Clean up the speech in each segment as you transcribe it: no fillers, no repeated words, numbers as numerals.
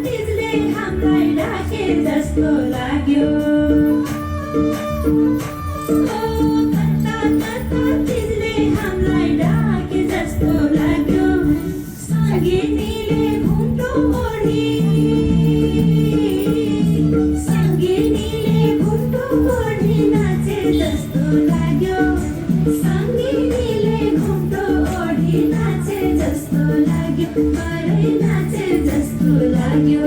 तिजले हामीलाई ढाके जस्तो लाग्यो तिजले हामीलाई ढाके जस्तो लाग्यो सङ्गिनीले घुम्टो ओढी नाचे जस्तो लाग्यो सङ्गिनीले घुम्टो ओढी नाचे जस्तो लाग्यो परै नाचे जस्तो लाग्यो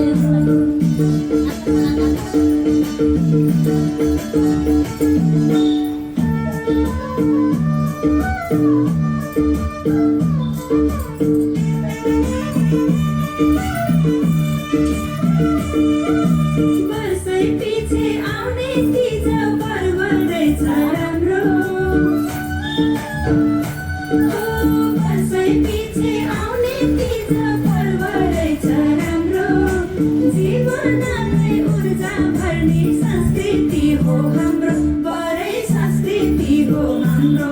वर्षै पछि आउने तिज पर्व रहेछ राम्रो वर्षै पछि आउने तिज पर्व रहेछ राम्रो जीवनलाई ऊर्जा भर्ने संस्कृति हो हाम्रो परै संस्कृति हो हाम्रो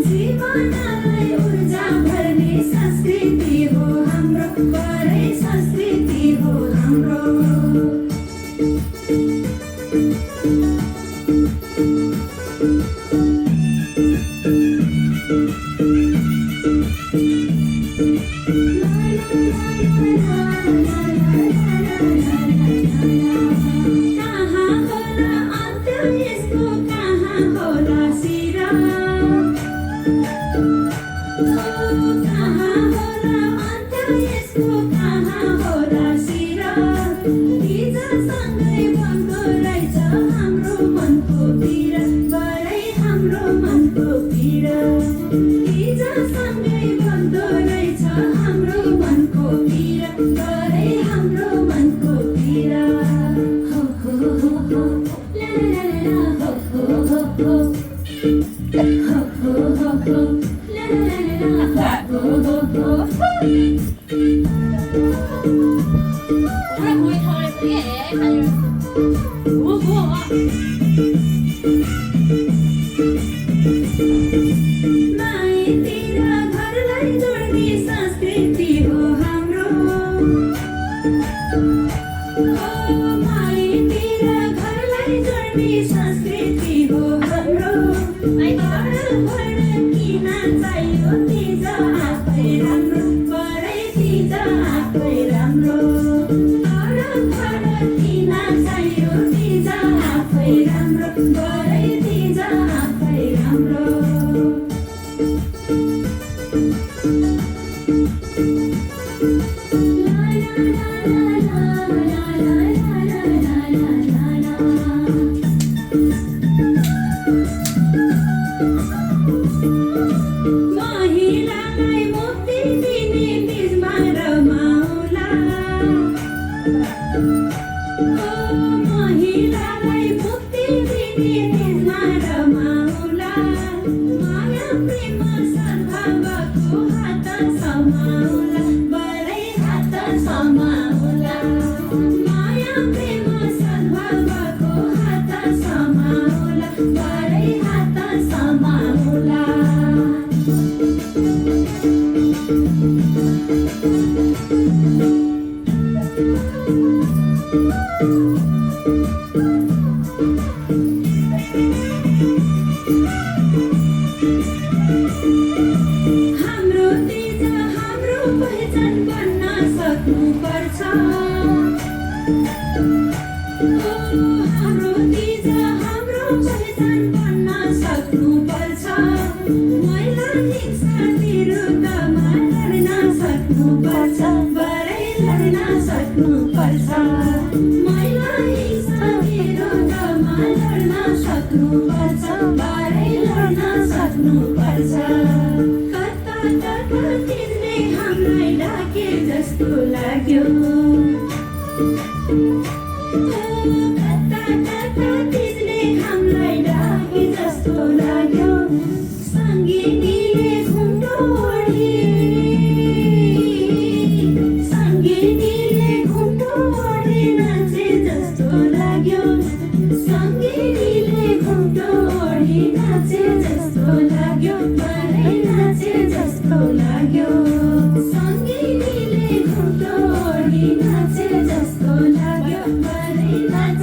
जीवनलाई ऊर्जा भर्ने संस्कृति हो हाम्रो परै संस्कृति हो हाम्रो कहाँ होला अन्त्य यसको कहाँ होला सिरा कहाँ होला अन्त्य यसको कहाँ होला सिरा तिजसँगै बन्द रहेछ हाम्रो मनको पीडा परै हाम्रो मनको पीडा तिजसँगै बन्द रहेछ हाम्रो मनको पीडा परै हाम्रो मनको पीडा हो हो हो हो ला ला ला ला हो हो हो हो हो हो हो हो ला ला ला ला हो हो हो हो माइती र घरलाई जोड्ने संस्कृति हो हाम्रो माइती र घरलाई जोड्ने संस्कृति हो हाम्रो किन चाहियो तिज आफै राम्रो परै तिज आफै राम्रो किन चाहियो तिज आफै राम्रो परै तिज आफै राम्रो महिलालाई मुक्ति दिने तिजमा रमाउला महिलालाई मुक्ति दिने तिजमा रमाउला माया प्रेम सद्भावको हात समाउला परै हात समाउला माया प्रेम सद्भावको हात समाउला परै हात समाउला हाम्रो तिज हाम्रो पहिचान बन्न सक्नुपर्छ हाम्रो तिज हाम्रो पहिचान बन्न सक्नुपर्छ महिला हिंसा विरुद्धमा लड्न सक्नुपर्छ परै लड्न सक्नुपर्छ महिला हिंसा विरुद्धमा लड्न सक्नुपर्छ परै लड्न सक्नुपर्छ कता कता तिजले हामीलाई ढाके जस्तो लाग्यो कता कता तिजले हामीलाई ढाके जस्तो लाग्यो सङ्गिनीले घुम्टो ओढी न